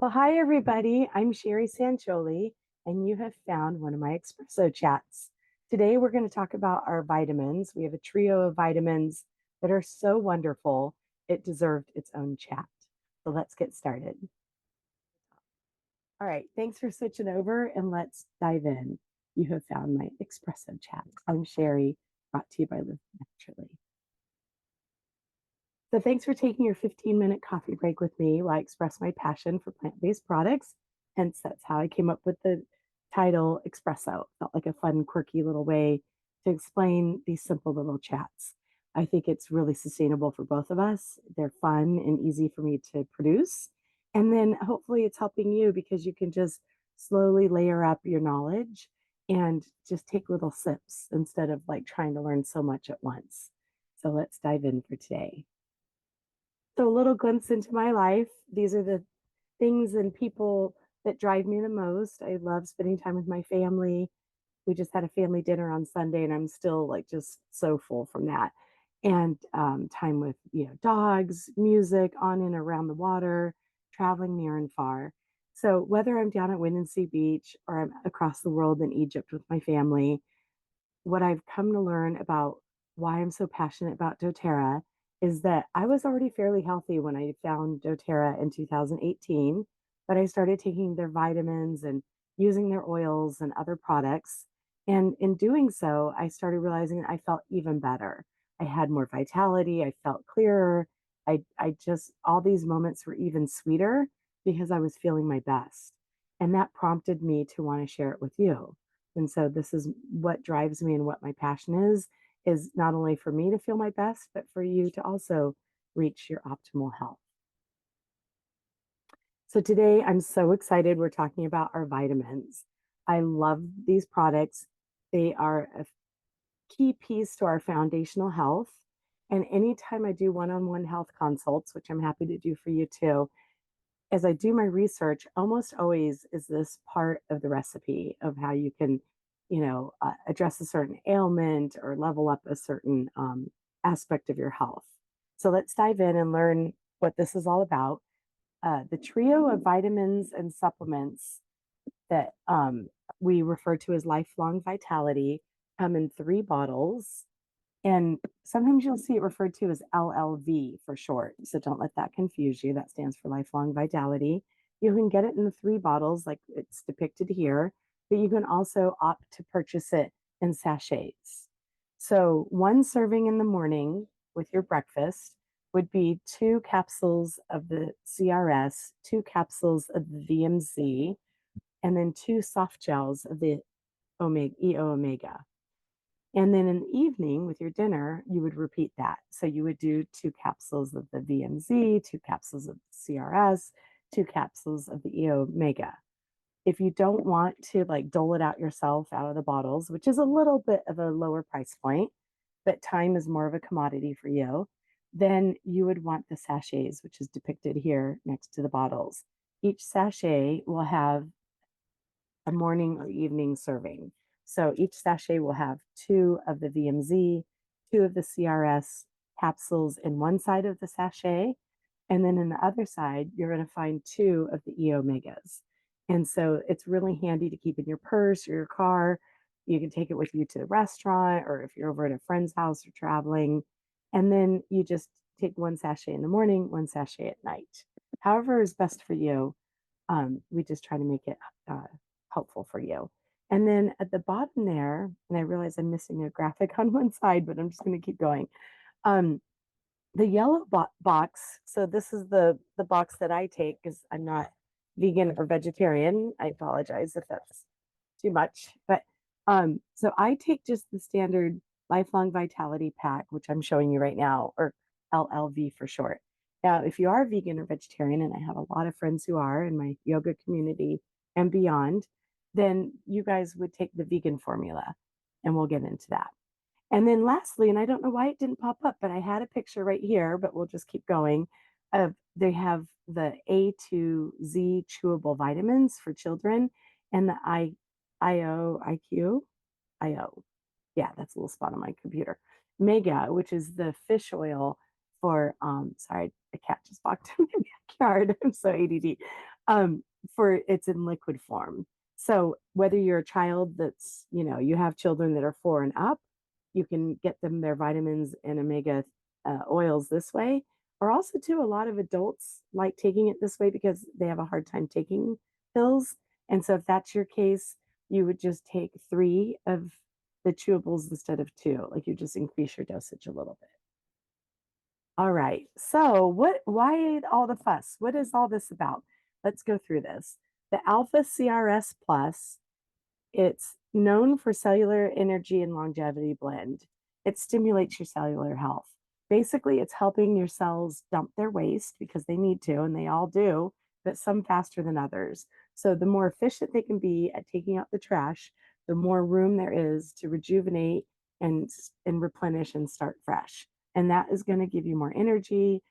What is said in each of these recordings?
Well, hi, everybody. I'm Sherry Sancholi, and you have found one of my espresso chats. Today, we're going to talk about our vitamins. We have a trio of vitamins that are so wonderful, it deserved its own chat. So let's get started. All right, thanks for switching over, and let's dive in. You have found my espresso chat. I'm Sherry, brought to you by Live Naturally. So thanks for taking your 15-minute coffee break with me while I express my passion for plant-based products. Hence, that's how I came up with the title Espresso. Felt like a fun, quirky little way to explain these simple little chats. I think it's really sustainable for both of us. They're fun and easy for me to produce. And then hopefully it's helping you because you can just slowly layer up your knowledge and just take little sips instead of like trying to learn so much at once. So let's dive in for today. So, a little glimpse into my life. These are the things and people that drive me the most. I love spending time with my family. We just had a family dinner on Sunday, and I'm still like just so full from that. And time with dogs, music, on and around the water, traveling near and far. So whether I'm down at Windansea Beach or I'm across the world in Egypt with my family, what I've come to learn about why I'm so passionate about doTERRA is that I was already fairly healthy when I found doTERRA in 2018, but I started taking their vitamins and using their oils and other products. And in doing so, I started realizing I felt even better. I had more vitality, I felt clearer. I just, all these moments were even sweeter because I was feeling my best. And that prompted me to want to share it with you. And so this is what drives me and what my passion is not only for me to feel my best, but for you to also reach your optimal health. So today I'm so excited. We're talking about our vitamins. I love these products. They are a key piece to our foundational health. And anytime I do one-on-one health consults, which I'm happy to do for you too, as I do my research, almost always is this part of the recipe of how you can, address a certain ailment or level up a certain aspect of your health. So let's dive in and learn what this is all about. The trio of vitamins and supplements that we refer to as lifelong vitality come in 3 bottles. And sometimes you'll see it referred to as LLV for short. So don't let that confuse you. That stands for lifelong vitality. You can get it in the 3 bottles, like it's depicted here, but you can also opt to purchase it in sachets. So one serving in the morning with your breakfast would be 2 capsules of the CRS, 2 capsules of the VMZ, and then 2 soft gels of the EO omega. And then in the evening with your dinner, you would repeat that. So you would do 2 capsules of the VMZ, 2 capsules of CRS, 2 capsules of the EO omega. If you don't want to like dole it out yourself out of the bottles, which is a little bit of a lower price point, but time is more of a commodity for you, then you would want the sachets, which is depicted here next to the bottles. Each sachet will have a morning or evening serving. So each sachet will have 2 of the VMZ, 2 of the CRS capsules in one side of the sachet. And then in the other side, you're going to find 2 of the E omegas. And so it's really handy to keep in your purse or your car. You can take it with you to the restaurant, or if you're over at a friend's house or traveling. And then you just take 1 sachet in the morning, 1 sachet at night. However is best for you. We just try to make it helpful for you. And then at the bottom there, and I realize I'm missing a graphic on one side, but I'm just going to keep going. The yellow box, so this is the box that I take because I'm not vegan or vegetarian. I apologize if that's too much. But so I take just the standard lifelong vitality pack, which I'm showing you right now, or LLV for short. Now, if you are vegan or vegetarian, and I have a lot of friends who are in my yoga community and beyond, then you guys would take the vegan formula, and we'll get into that. And then lastly, and I don't know why it didn't pop up, but I had a picture right here, but we'll just keep going. They have the A to Z chewable vitamins for children and the IO. Yeah, that's a little spot on my computer. Mega, which is the fish oil for, sorry, a cat just walked in my backyard. I'm so ADD. For it's in liquid form. So whether you're a child that's, you have children that are 4 and up, you can get them their vitamins and omega oils this way. Or also too, a lot of adults like taking it this way because they have a hard time taking pills. And so if that's your case, you would just take 3 of the chewables instead of 2. Like you just increase your dosage a little bit. All right. So, why all the fuss? What is all this about? Let's go through this. The Alpha CRS Plus, it's known for cellular energy and longevity blend. It stimulates your cellular health. Basically, it's helping your cells dump their waste because they need to, and they all do, but some faster than others. So, the more efficient they can be at taking out the trash, the more room there is to rejuvenate and replenish and start fresh. And that is going to give you more energy.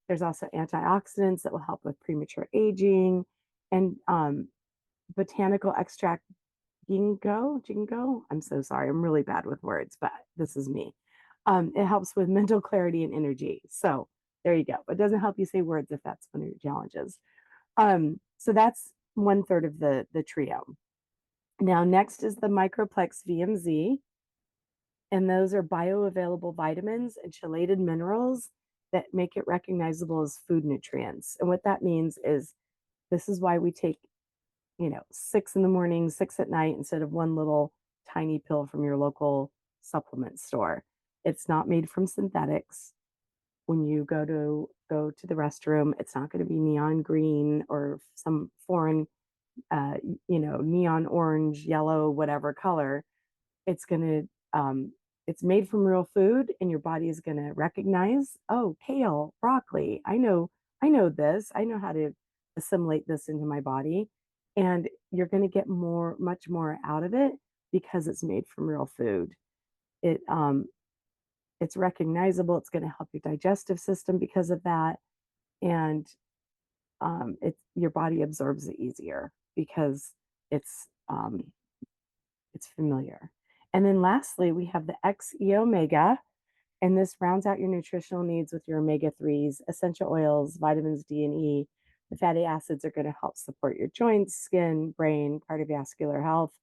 There's also antioxidants that will help with premature aging and botanical extract ginkgo. I'm so sorry. I'm really bad with words, but this is me. It helps with mental clarity and energy. So there you go. It doesn't help you say words if that's one of your challenges. So that's 1/3 of the trio. Now, next is the Microplex VMZ, and those are bioavailable vitamins and chelated minerals that make it recognizable as food nutrients. And what that means is this is why we take, 6 in the morning, 6 at night instead of one little tiny pill from your local supplement store. It's not made from synthetics. When you go to the restroom, it's not going to be neon green or some foreign, neon orange, yellow, whatever color. It's gonna it's made from real food, and your body is gonna recognize, oh, kale, broccoli. I know this. I know how to assimilate this into my body. And you're gonna get much more out of it because it's made from real food. It it's recognizable, it's gonna help your digestive system because of that. And it's your body absorbs it easier because it's it's familiar. And then lastly, we have the XE Omega, and this rounds out your nutritional needs with your omega 3s, essential oils, vitamins D and E. The fatty acids are going to help support your joints, skin, brain, cardiovascular health.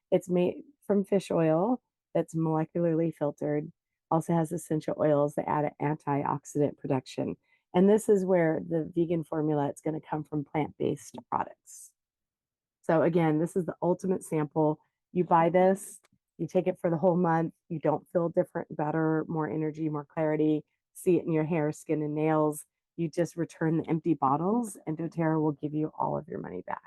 It's made from fish oil that's molecularly filtered, also has essential oils that add an antioxidant protection. And this is where the vegan formula, it's going to come from plant-based products. So again, this is the ultimate sample. You buy this, you take it for the whole month. You don't feel different, better, more energy, more clarity. See it in your hair, skin, and nails. You just return the empty bottles, and doTERRA will give you all of your money back.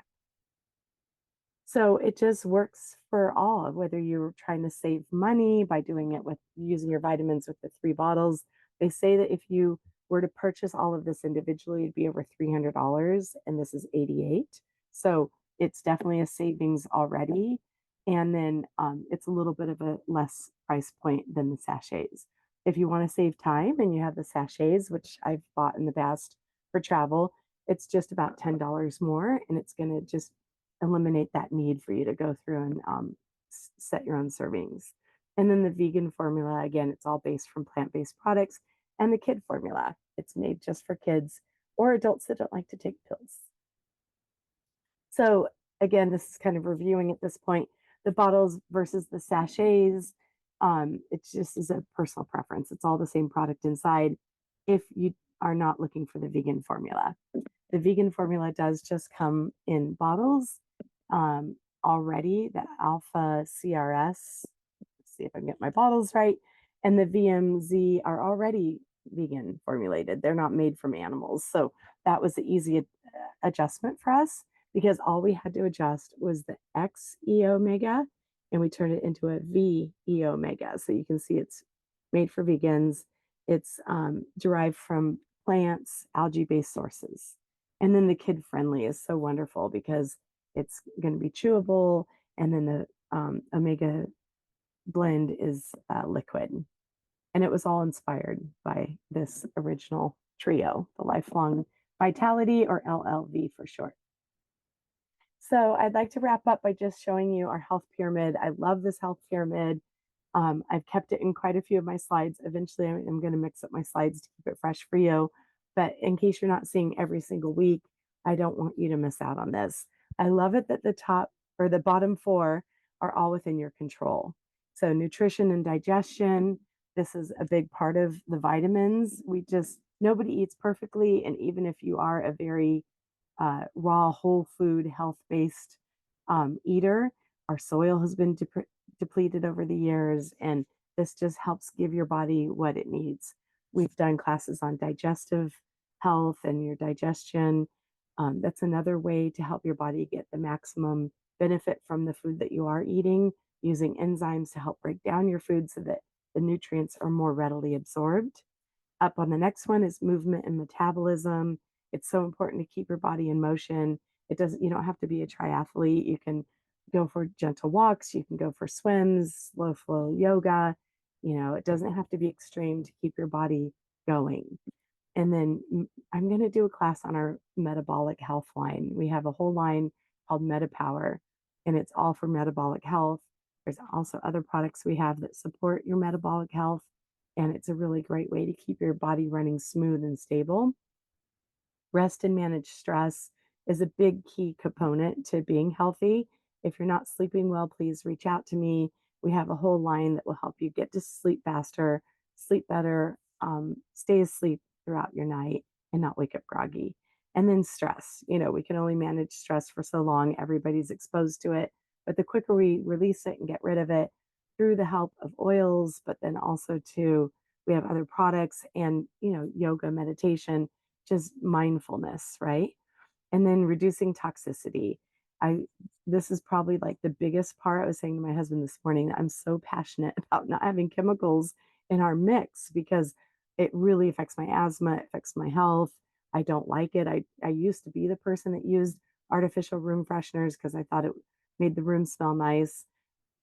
So it just works for all, whether you're trying to save money by doing it with using your vitamins with the 3 bottles. They say that if you were to purchase all of this individually, it'd be over $300, and this is 88. So it's definitely a savings already. And then it's a little bit of a less price point than the sachets. If you want to save time and you have the sachets, which I've bought in the past for travel, it's just about $10 more, and it's going to just eliminate that need for you to go through and set your own servings. And then the vegan formula, again, it's all based from plant-based products. And the kid formula, it's made just for kids or adults that don't like to take pills. So again, this is kind of reviewing at this point, the bottles versus the sachets. It just is a personal preference. It's all the same product inside if you are not looking for the vegan formula. The vegan formula does just come in bottles already. The Alpha CRS, let's see if I can get my bottles right, and the VMZ are already vegan formulated. They're not made from animals. So that was the easy adjustment for us because all we had to adjust was the XE Omega, and we turned it into a VE Omega. So you can see it's made for vegans. It's derived from plants, algae-based sources. And then the kid friendly is so wonderful because it's going to be chewable. And then the omega blend is liquid. And it was all inspired by this original trio, the Lifelong Vitality, or LLV for short. So I'd like to wrap up by just showing you our health pyramid. I love this health pyramid. I've kept it in quite a few of my slides. Eventually, I'm going to mix up my slides to keep it fresh for you. But in case you're not seeing every single week, I don't want you to miss out on this. I love it that the top or the bottom four are all within your control. So, nutrition and digestion, this is a big part of the vitamins. Nobody eats perfectly. And even if you are a very raw, whole food, health based eater, our soil has been depleted over the years. And this just helps give your body what it needs. We've done classes on digestive health and your digestion. That's another way to help your body get the maximum benefit from the food that you are eating, using enzymes to help break down your food so that the nutrients are more readily absorbed. Up on the next one is movement and metabolism. It's so important to keep your body in motion. You don't have to be a triathlete. You can go for gentle walks, you can go for swims, slow flow yoga. It doesn't have to be extreme to keep your body going. And then I'm going to do a class on our metabolic health line. We have a whole line called MetaPower, and it's all for metabolic health. There's also other products we have that support your metabolic health, and it's a really great way to keep your body running smooth and stable. Rest and manage stress is a big key component to being healthy. If you're not sleeping well, please reach out to me. We have a whole line that will help you get to sleep faster, sleep better, stay asleep throughout your night, and not wake up groggy. And then stress. We can only manage stress for so long. Everybody's exposed to it. But the quicker we release it and get rid of it through the help of oils, but then also too, we have other products and, yoga, meditation, just mindfulness, right? And then reducing toxicity. I This is probably like the biggest part. I was saying to my husband this morning, I'm so passionate about not having chemicals in our mix because it really affects my asthma, it affects my health. I don't like it. I used to be the person that used artificial room fresheners because I thought it made the room smell nice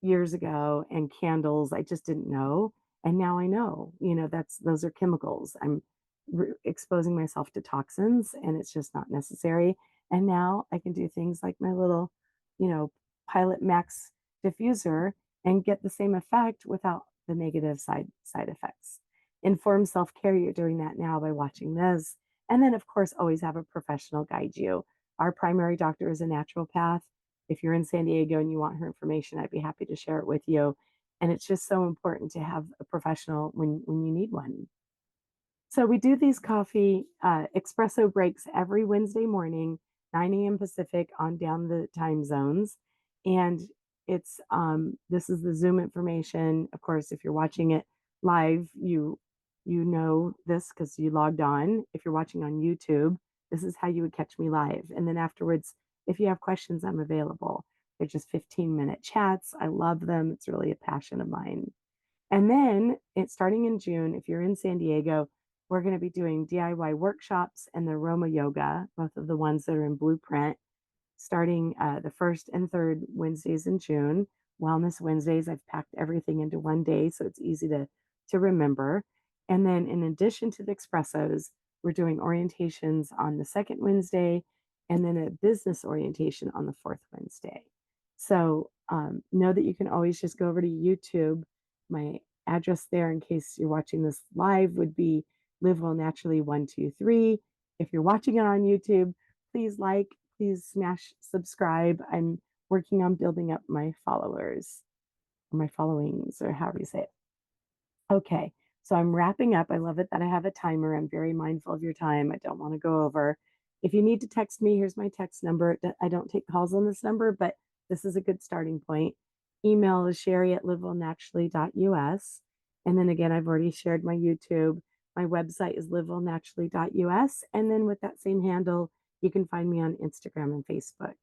years ago, and candles. I just didn't know. And now I know, those are chemicals. I'm exposing myself to toxins and it's just not necessary. And now I can do things like my little, you know, Pilot Max diffuser and get the same effect without the negative side effects. Informed self-care, you're doing that now by watching this. And then of course, always have a professional guide you. Our primary doctor is a naturopath. If you're in San Diego and you want her information, I'd be happy to share it with you. And it's just so important to have a professional when you need one. So we do these coffee espresso breaks every Wednesday morning, 9 a.m. Pacific on down the time zones. And this is the Zoom information. Of course, if you're watching it live, you know this because you logged on. If you're watching on YouTube, this is how you would catch me live. And then afterwards, if you have questions, I'm available. They're just 15-minute chats. I love them. It's really a passion of mine. And then it's starting in June. If you're in San Diego, we're going to be doing DIY workshops and the Roma Yoga, both of the ones that are in Blueprint, starting the first and third Wednesdays in June. Wellness Wednesdays, I've packed everything into one day, so it's easy to remember. And then in addition to the espressos, we're doing orientations on the second Wednesday and then a business orientation on the fourth Wednesday. So know that you can always just go over to YouTube. My address there, in case you're watching this live, would be Live Well Naturally 123. If you're watching it on YouTube, please smash subscribe. I'm working on building up my followers, or my followings, or however you say it. Okay, so I'm wrapping up. I love it that I have a timer. I'm very mindful of your time. I don't want to go over. If you need to text me, here's my text number. I don't take calls on this number, but this is a good starting point. Email is sherry@livewellnaturally.us. And then again, I've already shared my YouTube. My website is livewellnaturally.us. And then with that same handle, you can find me on Instagram and Facebook.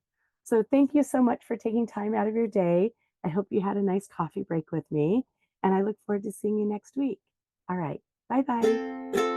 So thank you so much for taking time out of your day. I hope you had a nice coffee break with me, and I look forward to seeing you next week. All right. Bye bye.